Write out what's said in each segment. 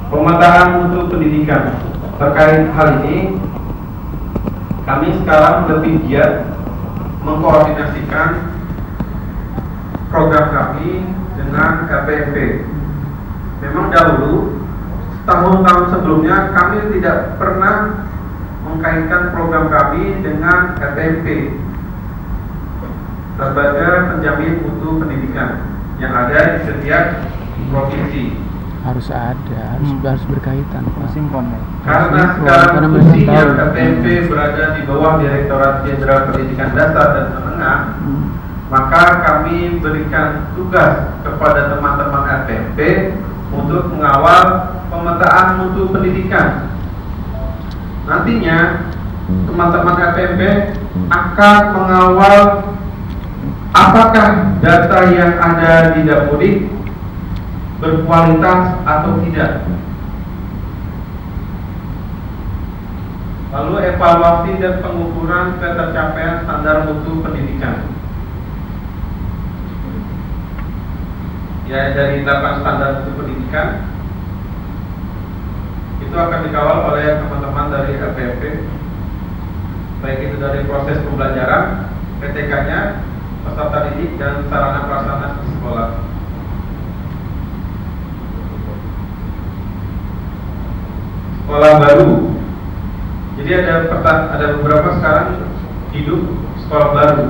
Pemetaan mutu pendidikan. Terkait hal ini, kami sekarang lebih giat mengkoordinasikan program kami dengan LPMP. Memang dahulu, tahun-tahun sebelumnya kami tidak pernah mengkaitkan program kami dengan LPMP, Lembaga Penjamin Mutu Pendidikan yang ada di setiap provinsi. Harus berkaitan, Pak. Karena sekarang fungsinya LPMP berada di bawah Direktorat Jenderal Pendidikan Dasar dan Menengah, maka kami berikan tugas kepada teman-teman LPMP untuk mengawal pemetaan mutu pendidikan. Nantinya teman-teman LPMP akan mengawal apakah data yang ada di Dapodik berkualitas atau tidak. Lalu evaluasi dan pengukuran ketercapaian standar mutu pendidikan. Ya, dari 8 standar mutu pendidikan itu akan dikawal oleh teman-teman dari LPMP, baik itu dari proses pembelajaran, PTK-nya, peserta didik, dan sarana prasarana di sekolah. Sekolah baru. Jadi ada beberapa sekarang hidup sekolah baru.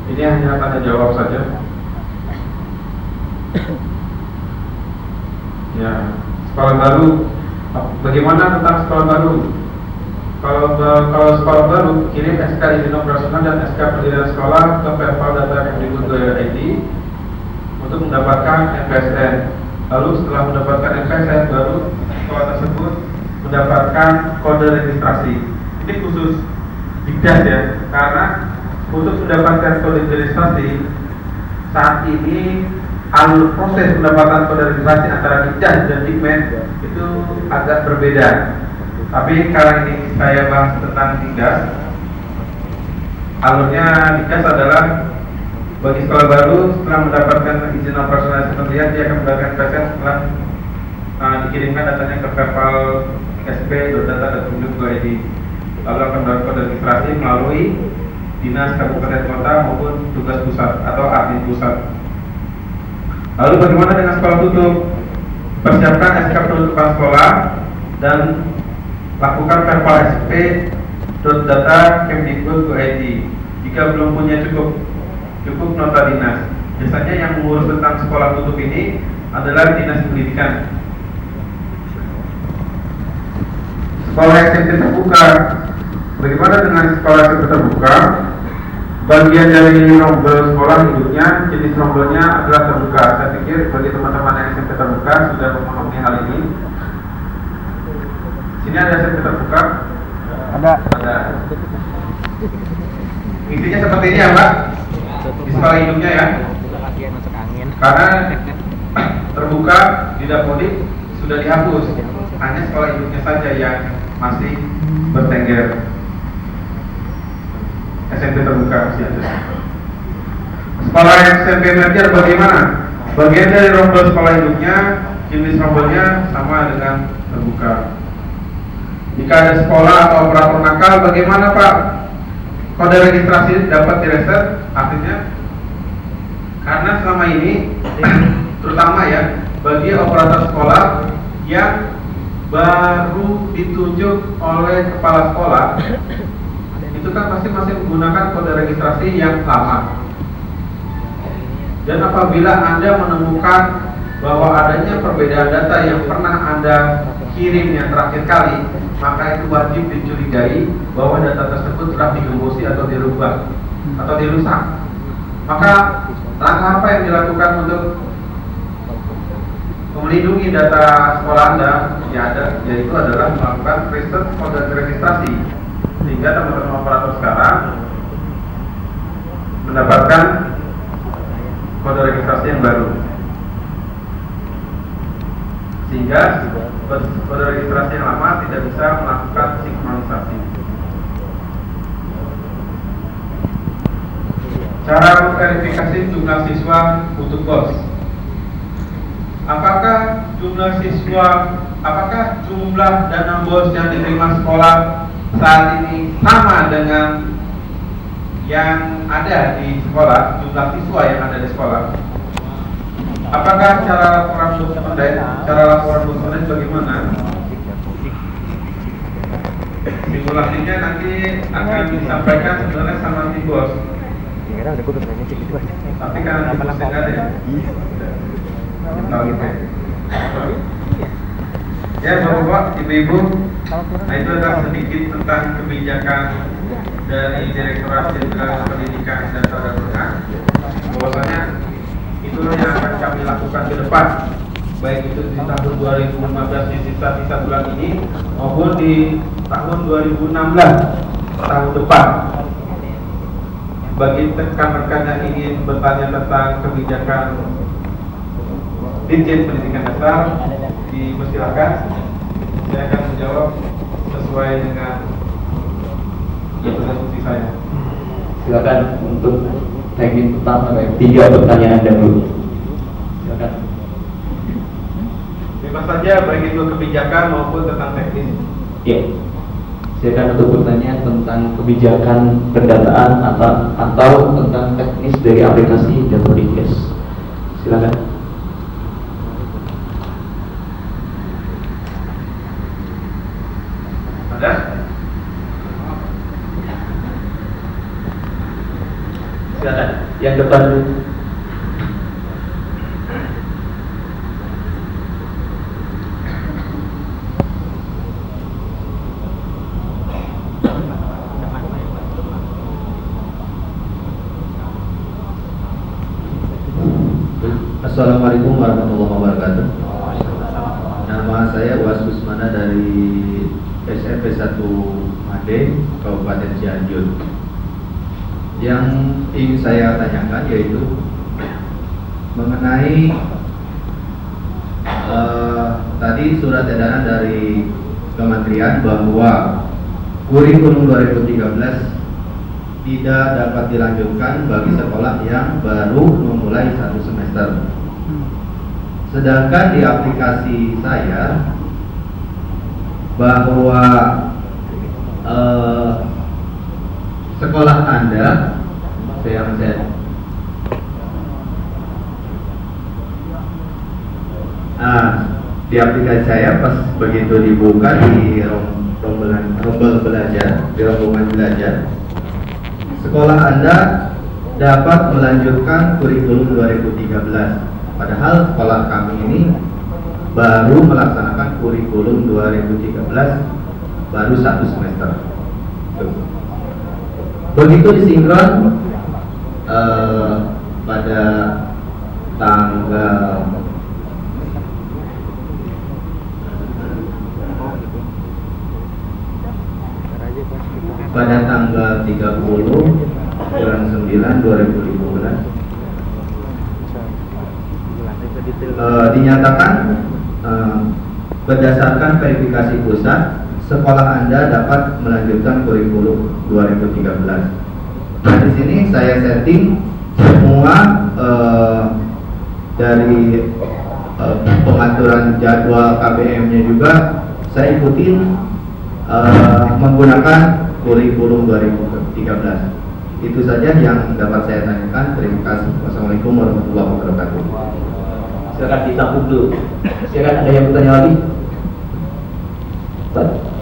Ini hanya tanya jawab saja. Ya, sekolah baru. Bagaimana tentang sekolah baru? Kalau sekolah baru, kirim SK izin operasional dan SK pendirian sekolah ke perpal.data.kemdikbud.id untuk mendapatkan MPSN. Lalu setelah mendapatkan MPSN, baru sekolah tersebut mendapatkan kode registrasi. Ini khusus Dikdas ya, karena untuk mendapatkan kode registrasi saat ini alur proses pendapatan kode registrasi antara Dikdas dan Dikmen itu agak berbeda. Tapi kali ini saya bahas tentang Dikdas. Alurnya Dikdas adalah bagi sekolah baru setelah mendapatkan izin operasional kementerian, dia akan mendapatkan PSN setelah dikirimkan datanya ke perpal.sp.data.kemdikbud.id. Lalu akan mendapatkan registrasi melalui dinas kabupaten kota maupun tugas pusat atau admin pusat. Lalu bagaimana dengan sekolah tutup? Persiapkan SK penutupan sekolah dan lakukan perpal sp.data.kemdikbud.id. Jika belum punya cukup nota dinas. Biasanya yang mengurus tentang sekolah tutup ini adalah dinas pendidikan. Sekolah SMP terbuka. Bagaimana dengan sekolah SMP terbuka? Bagian dari rombel sekolah induknya, jenis rombelnya adalah terbuka. Saya pikir bagi teman-teman yang SMP terbuka sudah memahami hal ini. Sini ada SMP terbuka? Ada. Intinya seperti ini ya, Pak. Di sekolah induknya ya. Karena terbuka di Dapodik sudah dihapus. Hanya sekolah induknya saja yang masih bertengger. SMP terbuka masih ada. Sekolah SMP merger bagaimana? Bagian dari rombel sekolah induknya, jenis rombelnya sama dengan terbuka. Jika ada sekolah atau operator nakal, bagaimana Pak? Kode registrasi dapat direset, artinya karena selama ini terutama ya bagi operator sekolah yang baru ditunjuk oleh kepala sekolah itu kan masing-masing menggunakan kode registrasi yang lama. Dan apabila Anda menemukan bahwa adanya perbedaan data yang pernah Anda kirim yang terakhir kali, maka itu wajib dicurigai bahwa data tersebut telah digembosi atau dirubah atau dirusak. Maka langkah apa yang dilakukan untuk melindungi data sekolah Anda yaitu adalah melakukan reset kode registrasi, sehingga teman-teman operator sekarang mendapatkan kode registrasi yang baru, sehingga kode registrasi yang lama tidak bisa melakukan sinkronisasi. Cara verifikasi jumlah siswa untuk BOS. siswa, apakah jumlah dana BOS yang diterima sekolah saat ini sama dengan yang ada di sekolah, jumlah siswa yang ada di sekolah? Apakah cara laporan BOS bagaimana? Simulasinya nanti akan disampaikan sebenarnya sama si BOS. Tapi karena di BOS tidak ada ya? Ya Bapak-Bapak, Ibu-Ibu, nah itu adalah sedikit tentang kebijakan dari Direktorat Jenderal Pendidikan dan Tata Tertib. Bahwasanya itu yang akan kami lakukan ke depan, baik itu di tahun 2015 di sisa-sisa bulan ini maupun di tahun 2016 tahun depan. Bagi rekan-rekan yang ingin bertanya tentang kebijakan Ditjen Pendidikan Dasar, dipersilakan. Saya akan menjawab sesuai dengan instruksi saya. Silakan untuk segmen pertama, 3 pertanyaan dahulu. Silakan. Bebas saja, baik itu kebijakan maupun tentang teknis. Ya. Silakan untuk bertanya tentang kebijakan pendataan atau tentang teknis dari aplikasi Datodikes. Silakan. Ada? Silakan. Yang depan dulu. Assalamualaikum warahmatullahi wabarakatuh. Nama saya Was Kusmana dari SMP 1 Made, Kabupaten Cianjur. Yang ingin saya tanyakan yaitu mengenai tadi surat edaran dari Kementerian bahwa kurikulum 2013 tidak dapat dilanjutkan bagi sekolah yang baru memulai 1 semester. Sedangkan di aplikasi saya bahwa sekolah Anda di aplikasi saya pas begitu dibuka di rombongan belajar, sekolah Anda dapat melanjutkan kurikulum 2013. Padahal sekolah kami ini baru melaksanakan kurikulum 2013 baru 1 semester. Begitu disinkron pada tanggal pada tanggal 30 bulan 9 2015 dinyatakan berdasarkan verifikasi pusat sekolah Anda dapat melanjutkan kurikulum 2013. Nah, di sini saya setting semua dari pengaturan jadwal KBM-nya juga saya ikutin menggunakan kurikulum 2013. Itu saja yang dapat saya tanyakan. Terima kasih. Wassalamualaikum warahmatullahi wabarakatuh. Silakan ditampung dulu. Silakan, ada yang bertanya lagi?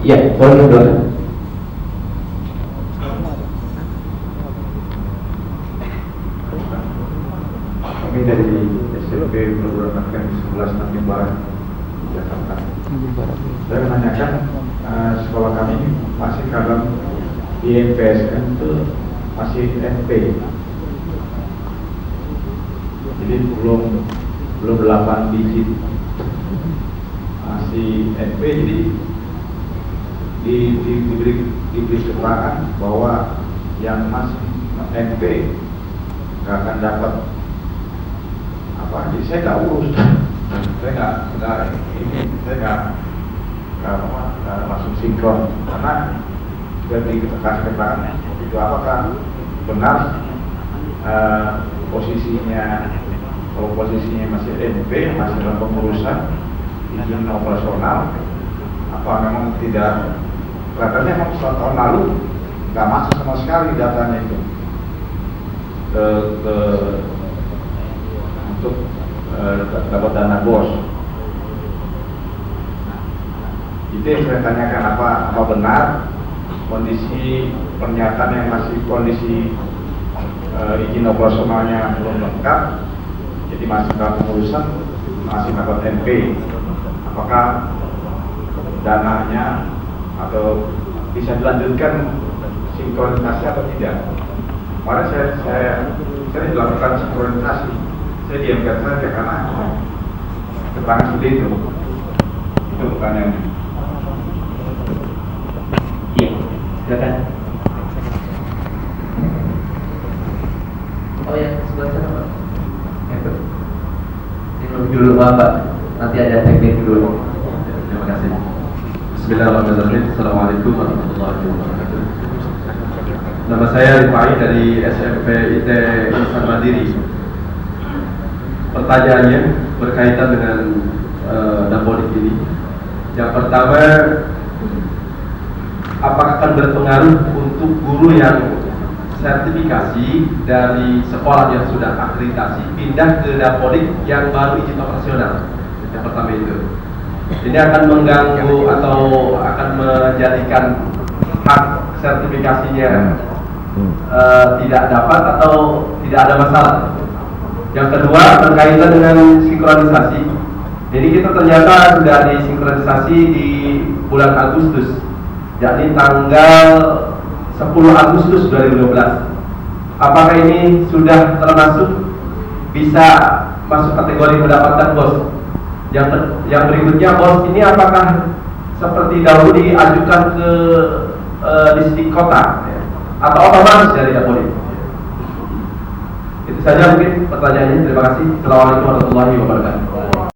Ya, boleh kedua. Kami dari SMP Perguruan Tinggi 11 Tanjung Barat, Jakarta. Saya menanyakan sekolah kami masih dalam IMPSN itu masih NP, jadi belum 8 digit, masih NP. Jadi diberi keterangan bahwa yang masih NP nggak akan dapat apa. Jadi saya nggak urus, saya nggak langsung sinkron karena sudah dikasih keterangan itu. Apakah benar posisinya masih NP, masih dalam pengurusan, izin operasional, apa memang tidak, kelihatannya memang tahun lalu nggak masuk sama sekali datanya itu untuk dapat dana BOS. Itu yang saya tanyakan, apa benar kondisi pernyataan yang masih kondisi izin operasionalnya belum lengkap, jadi masih dalam pengurusan, masih dapat NP, apakah dananya atau bisa dilanjutkan sinkronisasi atau tidak? Kemarin saya dilakukan sinkronisasi, saya diamkan saja karena keterangan seperti itu pertanyaannya. Iya, silakan. Oh ya, sebelah sana Pak. Ini dulu Pak, nanti ada teknik dulu. Terima kasih. Bismillahirrahmanirrahim. Assalamualaikum warahmatullahi wabarakatuh. Nama saya Rifai dari SMP IT Insan Mandiri. Pertanyaannya berkaitan dengan Dapodik ini. Yang pertama, apakah akan berpengaruh untuk guru yang sertifikasi dari sekolah yang sudah akreditasi pindah ke Dapodik yang baru izin operasional? Yang pertama itu. Ini akan mengganggu atau akan menjadikan hak sertifikasinya tidak dapat atau tidak ada masalah. Yang kedua, berkaitan dengan sinkronisasi. Jadi kita ternyata sudah disinkronisasi di bulan Agustus, yakni tanggal 10 Agustus 2012. Apakah ini sudah termasuk bisa masuk kategori mendapatkan BOS? Yang berikutnya, BOS ini apakah seperti dahulu diajukan ke distrik kota ya, atau otomatis dari Dapodik? Itu saja mungkin pertanyaannya. Terima kasih. Assalamualaikum warahmatullahi wabarakatuh.